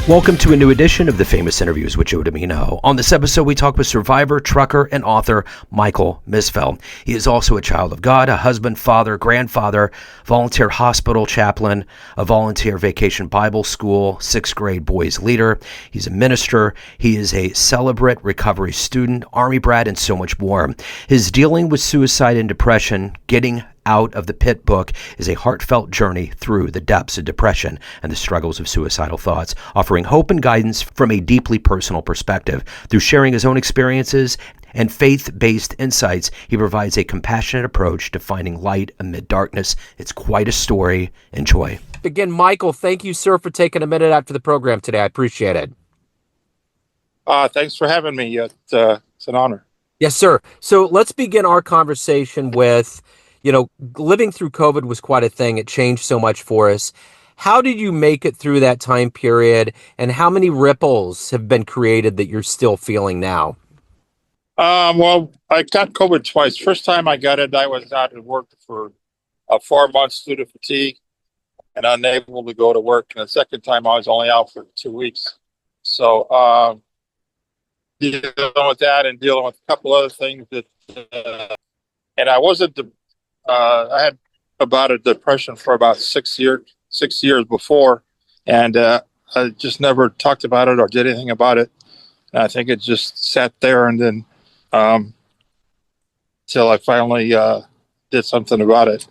Welcome to a new edition of the Famous Interviews with Joe Dimino. On this episode, we talk with survivor, trucker, and author Michael Misfeldt. He is also a child of God, a husband, father, grandfather, volunteer hospital chaplain, a volunteer vacation Bible school, sixth grade boys leader. He's a minister. He is a celebrate recovery student, Army brat, and so much more. His dealing with suicide and depression, getting out of the pit book, is a heartfelt journey through the depths of depression and the struggles of suicidal thoughts, offering hope and guidance from a deeply personal perspective. Through sharing his own experiences and faith-based insights, he provides a compassionate approach to finding light amid darkness. It's quite a story. Enjoy. Again, Michael, thank you, sir, for taking a minute after the program today. I appreciate it. Thanks for having me. It's an honor. Yes, sir. So let's begin our conversation with, living through COVID was quite a thing. It changed so much for us. How did you make it through that time period, and how many ripples have been created that you're still feeling now? Well, I got COVID twice. First time I got it, I was out at work for 4 months due to fatigue and unable to go to work. And the second time, I was only out for 2 weeks. So dealing with that and dealing with a couple other things and I wasn't I had about a depression for about 6 years before, and I just never talked about it or did anything about it. And I think it just sat there, and then till I finally did something about it.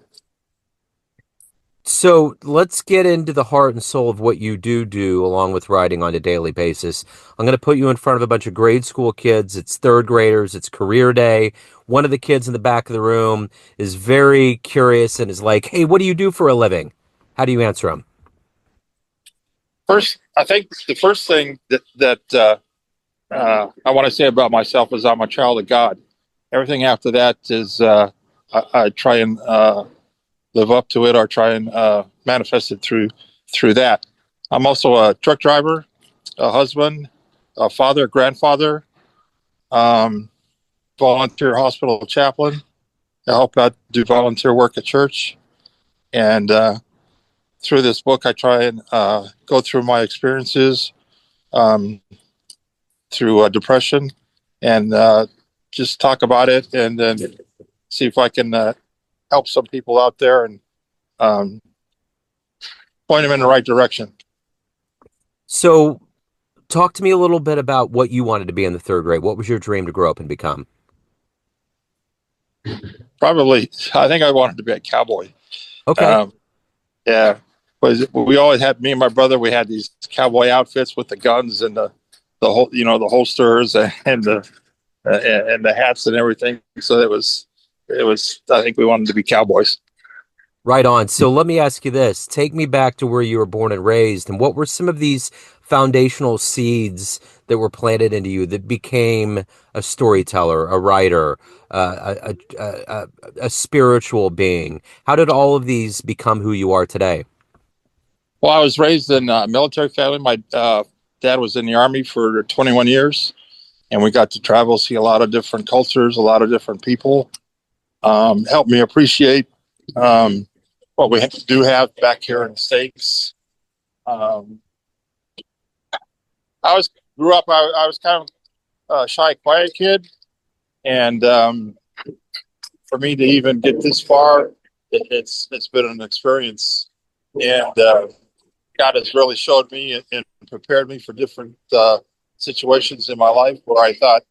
So let's get into the heart and soul of what you do along with writing on a daily basis. I'm going to put you in front of a bunch of grade school kids. It's third graders. It's career day. One of the kids in the back of the room is very curious and is like, hey, what do you do for a living? How do you answer them? First, I think the first thing that I want to say about myself is I'm a child of God. Everything after that is I try and live up to it or try and manifest it through that. I'm also a truck driver, a husband, a father, grandfather, volunteer hospital chaplain. I help out do volunteer work at church. And through this book, I try and go through my experiences through depression and just talk about it, and then see if I can help some people out there and point them in the right direction. So talk to me a little bit about what you wanted to be in the third grade. What was your dream to grow up and become? Probably, I think I wanted to be a cowboy. Okay. Yeah, but we always had, me and my brother, we had these cowboy outfits with the guns and the whole, the holsters and the hats and everything. So it was, I think we wanted to be cowboys. Right on. So let me ask you this. Take me back to where you were born and raised, and what were some of these foundational seeds that were planted into you that became a storyteller, a writer, a spiritual being? How did all of these become who you are today? Well, I was raised in a military family. My dad was in the Army for 21 years, and we got to travel, see a lot of different cultures, a lot of different people. Helped me appreciate what we do have back here in the States. I grew up, I was kind of a shy, quiet kid. And for me to even get this far, it's been an experience. And God has really showed me and prepared me for different situations in my life where I thought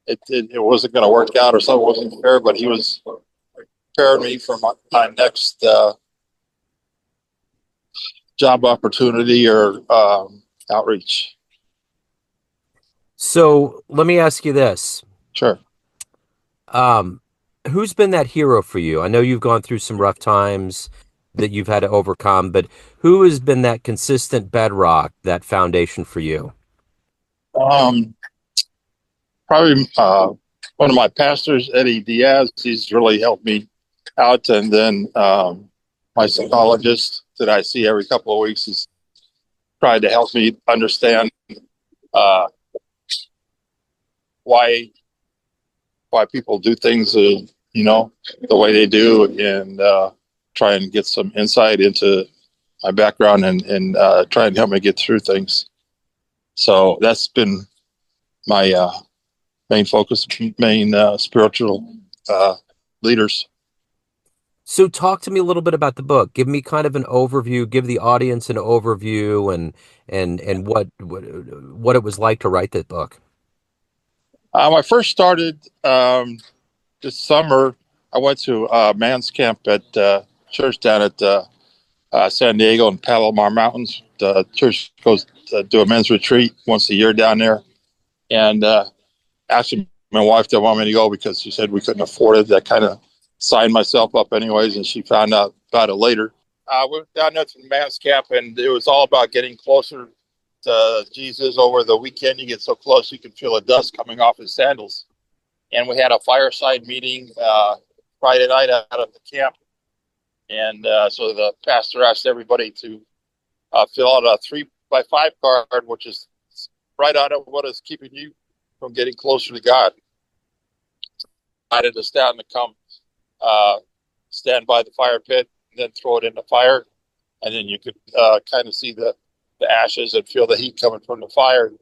it wasn't going to work out or something wasn't fair, but He was preparing me for my next job opportunity or outreach. So let me ask you this. Sure. Who's been that hero for you? I know you've gone through some rough times that you've had to overcome, but who has been that consistent bedrock, that foundation for you? Probably one of my pastors, Eddie Diaz. He's really helped me out. And then my psychologist that I see every couple of weeks is trying to help me understand why people do things, the way they do, and try and get some insight into my background and try and help me get through things. So that's been my main focus, main spiritual leaders. So talk to me a little bit about the book. Give me kind of an overview, give the audience an overview and what it was like to write that book. I first started this summer. I went to man's camp at church down at San Diego and Palomar Mountains. The church goes to do a men's retreat once a year down there. And actually, my wife didn't want me to go because she said we couldn't afford it. I kind of signed myself up anyways, and she found out about it later. I went down there to the man's camp, and it was all about getting closer to Jesus. Over the weekend, you get so close you can feel the dust coming off his sandals. And we had a fireside meeting Friday night out of the camp. And so the pastor asked everybody to fill out a 3x5 card, which is right out of what is keeping you from getting closer to God. I had to stand and come stand by the fire pit and then throw it in the fire. And then you could kind of see the ashes and feel the heat coming from the fire.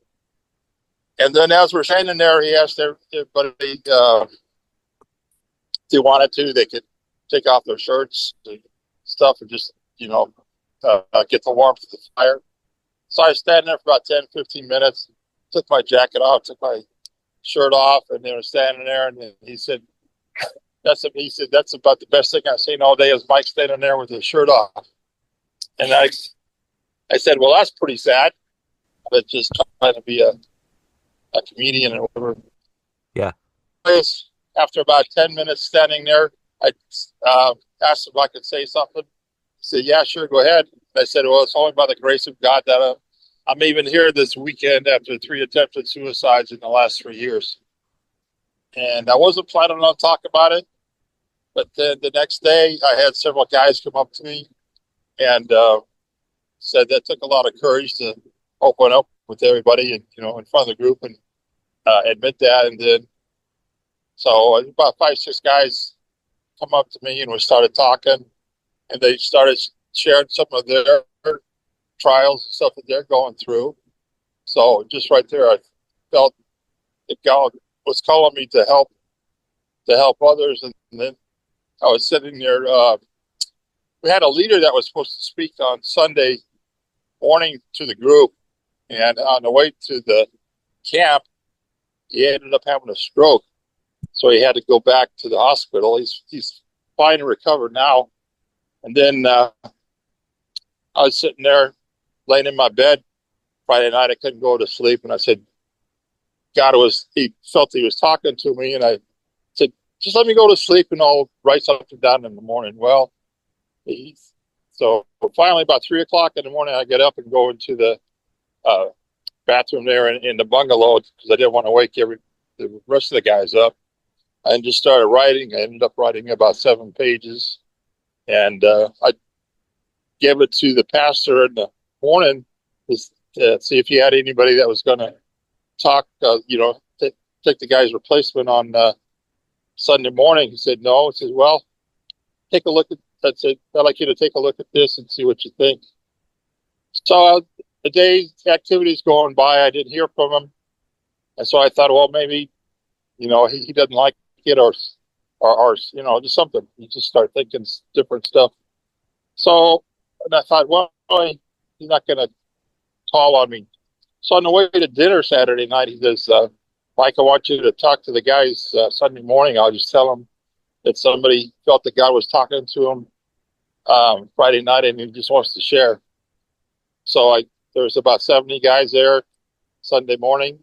And then as we're standing there, he asked everybody if they wanted to, they could take off their shirts and stuff and just, get the warmth of the fire. So I was standing there for about 10, 15 minutes, took my jacket off, took my shirt off, and they were standing there. And he said, that's about the best thing I've seen all day is Mike standing there with his shirt off. And I said, well, that's pretty sad. But just trying to be a comedian or whatever. Yeah. After about 10 minutes standing there, I asked if I could say something. He said, yeah, sure, go ahead. I said, well, it's only by the grace of God that I'm even here this weekend after 3 attempted suicides in the last 3 years. And I wasn't planning on talking about it. But then the next day, I had several guys come up to me and said that took a lot of courage to open up with everybody and, in front of the group and admit that. And then, so about 5, 6 guys come up to me and we started talking, and they started sharing some of their trials and stuff that they're going through. So just right there, I felt that God was calling me to help others. And then I was sitting there. We had a leader that was supposed to speak on Sunday morning to the group, and on the way to the camp, he ended up having a stroke. So he had to go back to the hospital. He's fine and recovered now. And then I was sitting there, laying in my bed Friday night. I couldn't go to sleep, and I said, he felt he was talking to me, and I said, just let me go to sleep, and I'll write something down in the morning. Well, so finally, about 3:00 in the morning, I get up and go into the bathroom there in the bungalow because I didn't want to wake the rest of the guys up. I just started writing. I ended up writing about 7 pages, and I gave it to the pastor in the morning to see if he had anybody that was going to talk, take the guy's replacement on Sunday morning. He said no. He says, well, take a look at that. I'd like you to take a look at this and see what you think. So the day's activities going by, I didn't hear from him. And so I thought, well, maybe, he doesn't like it or just something. You just start thinking different stuff. So, and I thought, well, he's not going to call on me. So on the way to dinner Saturday night, he says, Mike, I want you to talk to the guys Sunday morning. I'll just tell them that somebody felt that God was talking to him Friday night and he just wants to share. So there was about 70 guys there Sunday morning,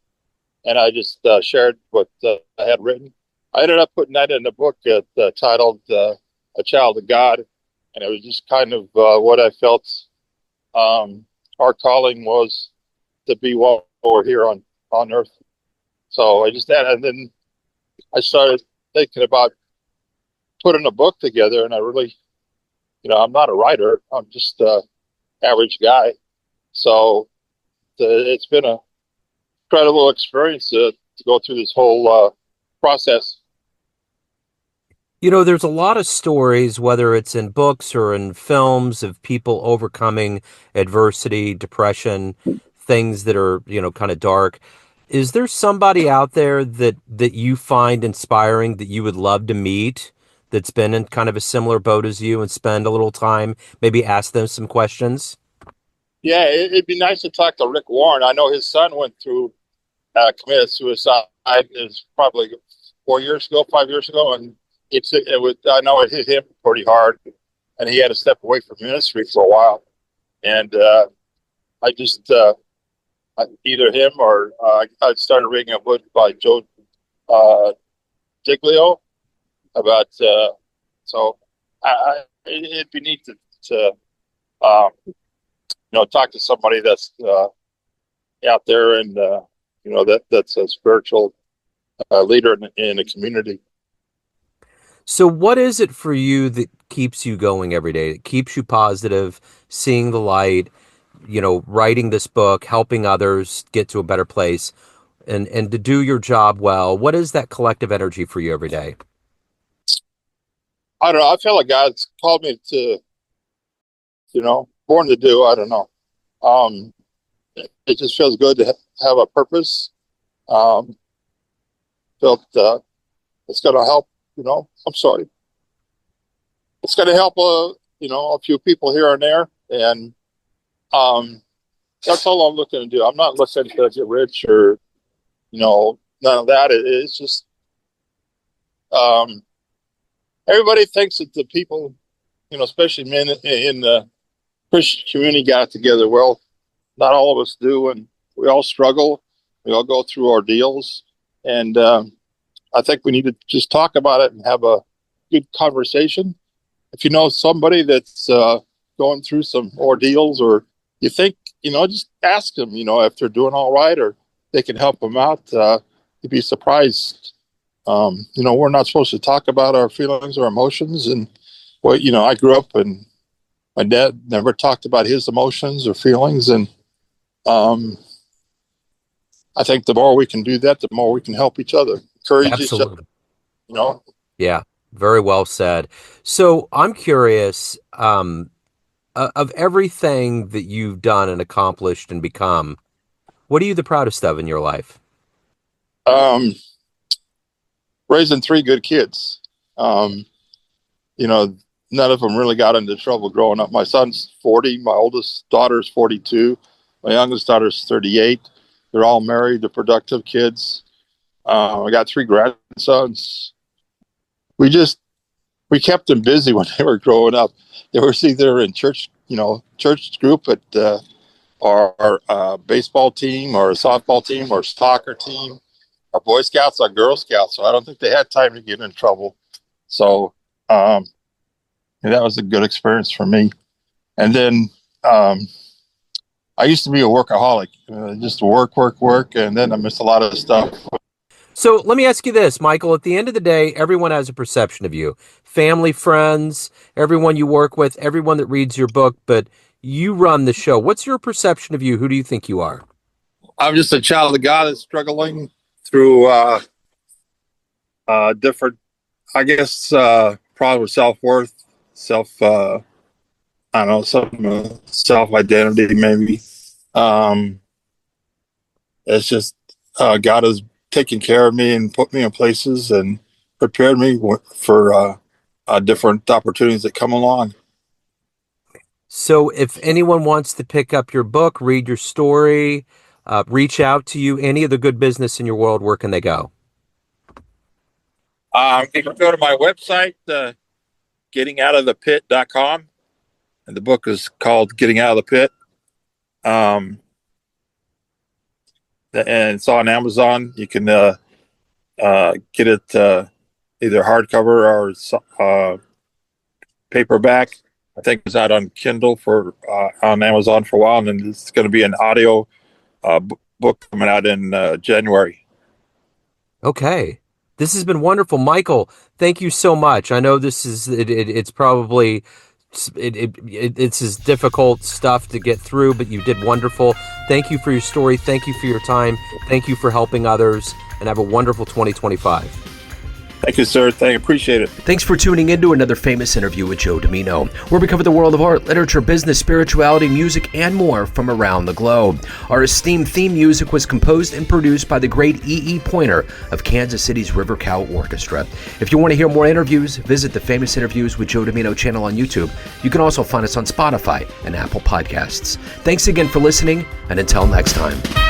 and I just shared what I had written. I ended up putting that in the book titled A Child of God, and it was just kind of what I felt our calling was to be while we're here on earth. So I just had, and then I started thinking about putting a book together, and I really, I'm not a writer. I'm just an average guy. So it's been an incredible experience to go through this whole process. There's a lot of stories, whether it's in books or in films, of people overcoming adversity, depression, things that are, kind of dark. Is there somebody out there that you find inspiring that you would love to meet that's been in kind of a similar boat as you and spend a little time, maybe ask them some questions? Yeah, it'd be nice to talk to Rick Warren. I know his son went through committed suicide. Is probably 4 years ago, 5 years ago, and it was. I know it hit him pretty hard, and he had to step away from ministry for a while. And I just either him or I started reading a book by Joe Diglio about. So it'd be neat to talk to somebody that's out there and that's a spiritual leader in the community. So what is it for you that keeps you going every day, that keeps you positive, seeing the light, writing this book, helping others get to a better place and to do your job well? What is that collective energy for you every day? I don't know. I feel like God's called me to, born to do. I don't know. It just feels good to have a purpose. Felt it's going to help. I'm sorry. It's going to help. A few people here and there, and that's all I'm looking to do. I'm not looking to get rich or, none of that. It's just everybody thinks that the people, especially men in the Christian community, got together. Well, not all of us do, and we all struggle. We all go through ordeals, and I think we need to just talk about it and have a good conversation. If you know somebody that's going through some ordeals, or you think, just ask them, if they're doing all right or they can help them out. You'd be surprised. We're not supposed to talk about our feelings or emotions. And, I grew up and my dad never talked about his emotions or feelings. And I think the more we can do that, the more we can help each other, encourage Absolutely. each other. Yeah, very well said. So I'm curious, of everything that you've done and accomplished and become, what are you the proudest of in your life? Raising three good kids. None of them really got into trouble growing up. My son's 40. My oldest daughter's 42. My youngest daughter's 38. They're all married. They're productive kids. I got three grandsons. We kept them busy when they were growing up. They were either in church group at our baseball team or a softball team or soccer team, or Boy Scouts or Girl Scouts. So I don't think they had time to get in trouble. So that was a good experience for me. And then I used to be a workaholic, just work, and then I missed a lot of stuff. So let me ask you this, Michael. At the end of the day, everyone has a perception of you. Family, friends, everyone you work with, everyone that reads your book, but you run the show. What's your perception of you? Who do you think you are? I'm just a child of God that's struggling through different, I guess, problems with self-worth, some self-identity maybe. It's just God has taken care of me and put me in places and prepared me for different opportunities that come along. So if anyone wants to pick up your book, read your story, reach out to you, any of the good business in your world, where can they go? You can go to my website, gettingoutofthepit.com, and the book is called Getting Out of the Pit. And it's on Amazon. You can get it either hardcover or paperback. I think it's out on Kindle on Amazon for a while, and then it's going to be an audio book coming out in January. Okay. This has been wonderful. Michael, thank you so much. I know this is, it's probably, it's difficult stuff to get through, but you did wonderful. Thank you for your story. Thank you for your time. Thank you for helping others, and have a wonderful 2025. Thank you, sir. Appreciate it. Thanks for tuning in to another famous interview with Joe Dimino, where we cover the world of art, literature, business, spirituality, music, and more from around the globe. Our esteemed theme music was composed and produced by the great E.E. Pointer of Kansas City's River Cow Orchestra. If you want to hear more interviews, visit the Famous Interviews with Joe Dimino channel on YouTube. You can also find us on Spotify and Apple Podcasts. Thanks again for listening, and until next time.